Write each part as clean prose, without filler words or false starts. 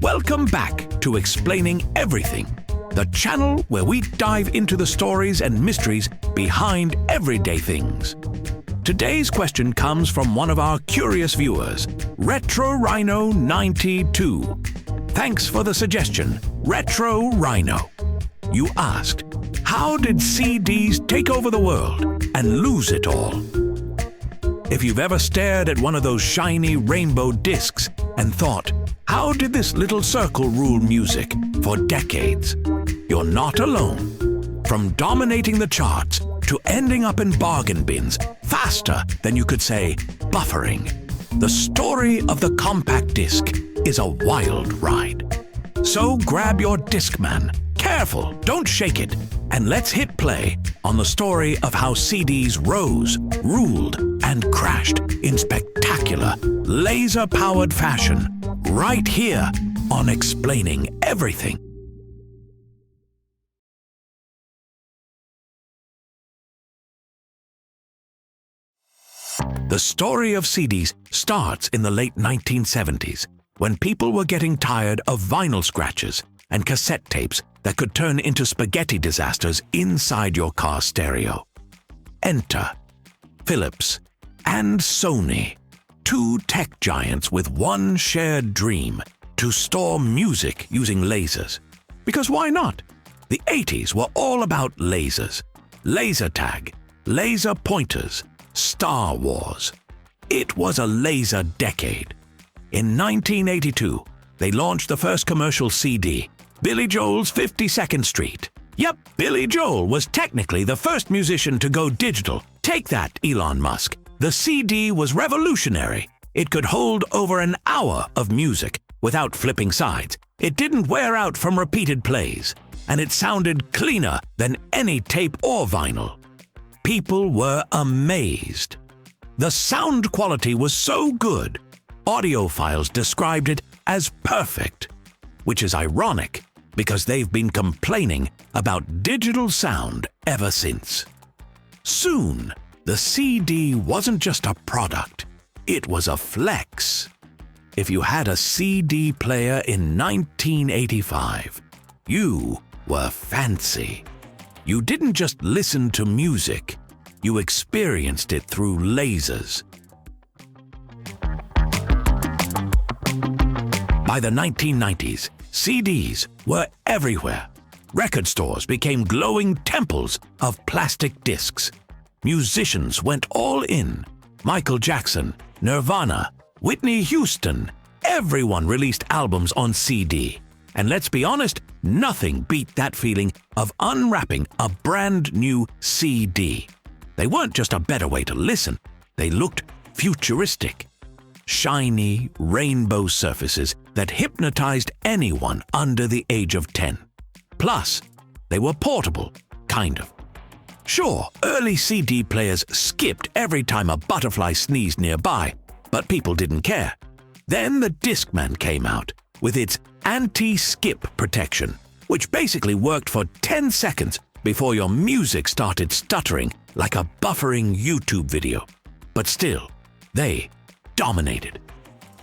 Welcome back to Explaining Everything, the channel where we dive into the stories and mysteries behind everyday things. Today's question comes from one of our curious viewers, Retro Rhino 92. Thanks for the suggestion, Retro Rhino. You asked, how did CDs take over the world and lose it all? If you've ever stared at one of those shiny rainbow discs and thought, how did this little circle rule music for decades? You're not alone. From dominating the charts to ending up in bargain bins faster than you could say buffering, the story of the compact disc is a wild ride. So grab your Discman, careful, don't shake it, and let's hit play on the story of how CDs rose, ruled, and crashed in spectacular, laser-powered fashion right here on Explaining Everything. The story of CDs starts in the late 1970s, when people were getting tired of vinyl scratches and cassette tapes that could turn into spaghetti disasters inside your car stereo. Enter Philips and Sony, two tech giants with one shared dream: to store music using lasers. Because why not? The 80s were all about lasers, laser tag, laser pointers, Star Wars. It was a laser decade. In 1982, they launched the first commercial CD, Billy Joel's 52nd Street. Yep, Billy Joel was technically the first musician to go digital. Take that, Elon Musk. The CD was revolutionary. It could hold over an hour of music without flipping sides. It didn't wear out from repeated plays, and it sounded cleaner than any tape or vinyl. People were amazed. The sound quality was so good, audiophiles described it as perfect, which is ironic because they've been complaining about digital sound ever since. Soon, the CD wasn't just a product, it was a flex. If you had a CD player in 1985, you were fancy. You didn't just listen to music, you experienced it through lasers. By the 1990s, CDs were everywhere. Record stores became glowing temples of plastic discs. Musicians went all in. Michael Jackson, Nirvana, Whitney Houston, everyone released albums on CD. And let's be honest, nothing beat that feeling of unwrapping a brand new CD. They weren't just a better way to listen, they looked futuristic. Shiny, rainbow surfaces that hypnotized anyone under the age of 10. Plus, they were portable, kind of. Sure, early CD players skipped every time a butterfly sneezed nearby, but people didn't care. Then the Discman came out with its anti-skip protection, which basically worked for 10 seconds before your music started stuttering like a buffering YouTube video. But still, they dominated.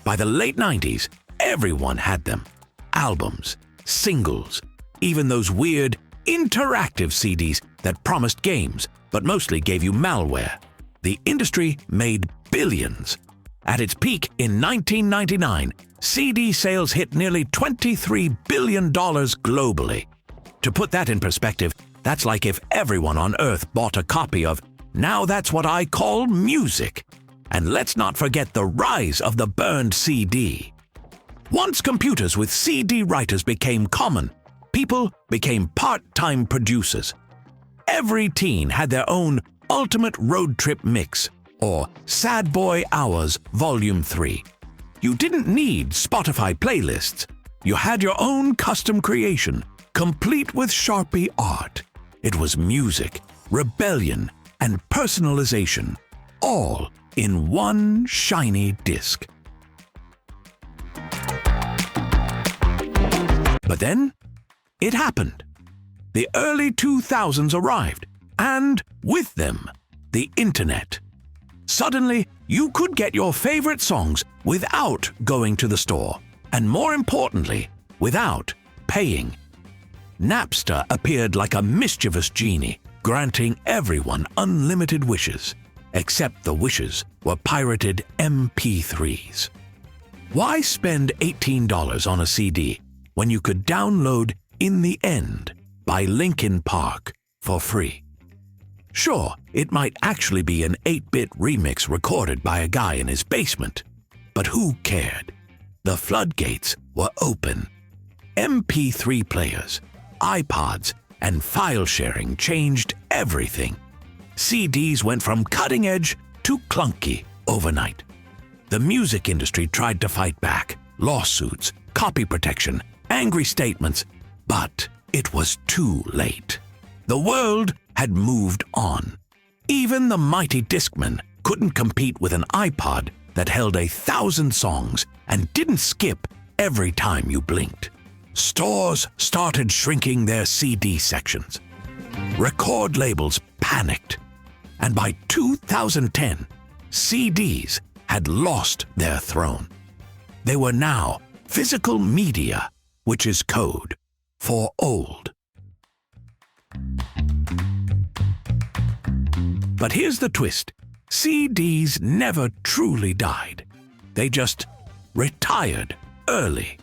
By the late 90s, everyone had them. Albums, singles, even those weird, interactive CDs that promised games, but mostly gave you malware. The industry made billions. At its peak in 1999, CD sales hit nearly $23 billion globally. To put that in perspective, that's like if everyone on Earth bought a copy of Now That's What I Call Music. And let's not forget the rise of the burned CD. Once computers with CD writers became common, people became part-time producers. Every teen had their own Ultimate Road Trip Mix, or Sad Boy Hours Volume 3. You didn't need Spotify playlists. You had your own custom creation, complete with Sharpie art. It was music, rebellion, and personalization, all in one shiny disc. But then, it happened. The early 2000s arrived, and with them, the internet. Suddenly, you could get your favorite songs without going to the store. and more importantly, without paying. Napster appeared like a mischievous genie, granting everyone unlimited wishes, except the wishes were pirated MP3s. Why spend $18 on a CD when you could download In the End by Linkin Park for free? Sure, it might actually be an 8-bit remix recorded by a guy in his basement, but who cared? The floodgates were open. MP3 players, iPods, and file sharing changed everything. CDs went from cutting edge to clunky overnight. The music industry tried to fight back, lawsuits, copy protection, angry statements, but it was too late. The world had moved on. Even the mighty Discman couldn't compete with an iPod that held 1,000 songs and didn't skip every time you blinked. Stores started shrinking their CD sections. Record labels panicked. And by 2010, CDs had lost their throne. They were now physical media, which is code for old. But here's the twist. CDs never truly died. They just retired early.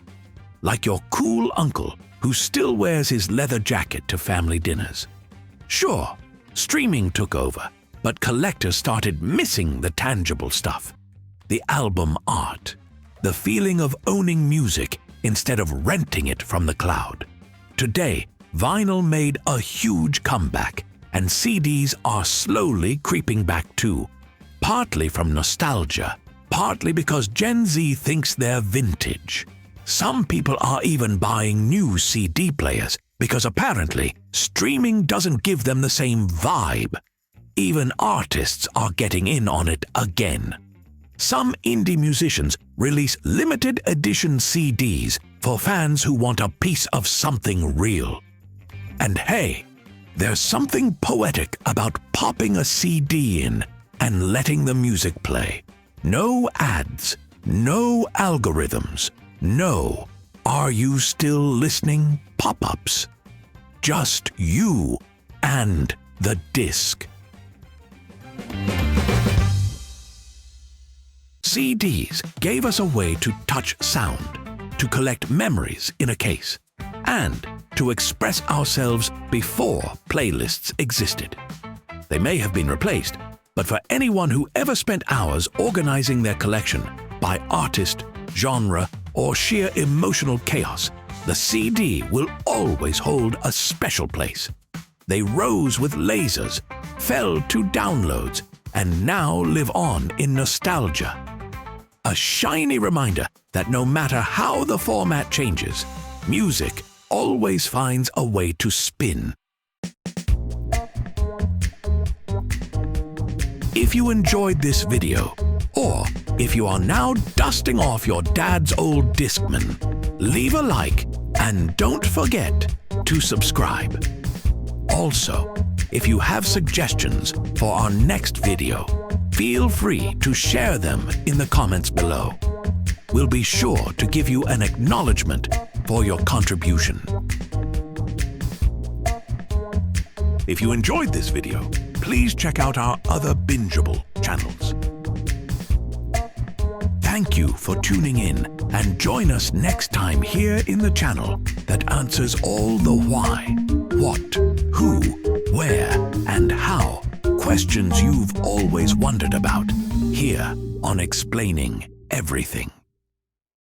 Like your cool uncle who still wears his leather jacket to family dinners. Sure, streaming took over, but collectors started missing the tangible stuff. The album art, the feeling of owning music instead of renting it from the cloud. Today, vinyl made a huge comeback, and CDs are slowly creeping back too, partly from nostalgia, partly because Gen Z thinks they're vintage. Some people are even buying new CD players because apparently streaming doesn't give them the same vibe. Even artists are getting in on it again. Some indie musicians release limited edition CDs for fans who want a piece of something real. And hey, there's something poetic about popping a CD in and letting the music play. No ads, no algorithms, no "Are you still listening?" pop-ups. Just you and the disc. CDs gave us a way to touch sound, to collect memories in a case, and to express ourselves before playlists existed. They may have been replaced, but for anyone who ever spent hours organizing their collection by artist, genre, or sheer emotional chaos, the CD will always hold a special place. They rose with lasers, fell to downloads, and now live on in nostalgia. A shiny reminder that no matter how the format changes, music always finds a way to spin. If you enjoyed this video, or if you are now dusting off your dad's old Discman, leave a like and don't forget to subscribe. Also, if you have suggestions for our next video, feel free to share them in the comments below. We'll be sure to give you an acknowledgement for your contribution. If you enjoyed this video, please check out our other binge-able channels. Thank you for tuning in, and join us next time here in the channel that answers all the why, what, who, where, and how questions you've always wondered about, here on Explaining Everything.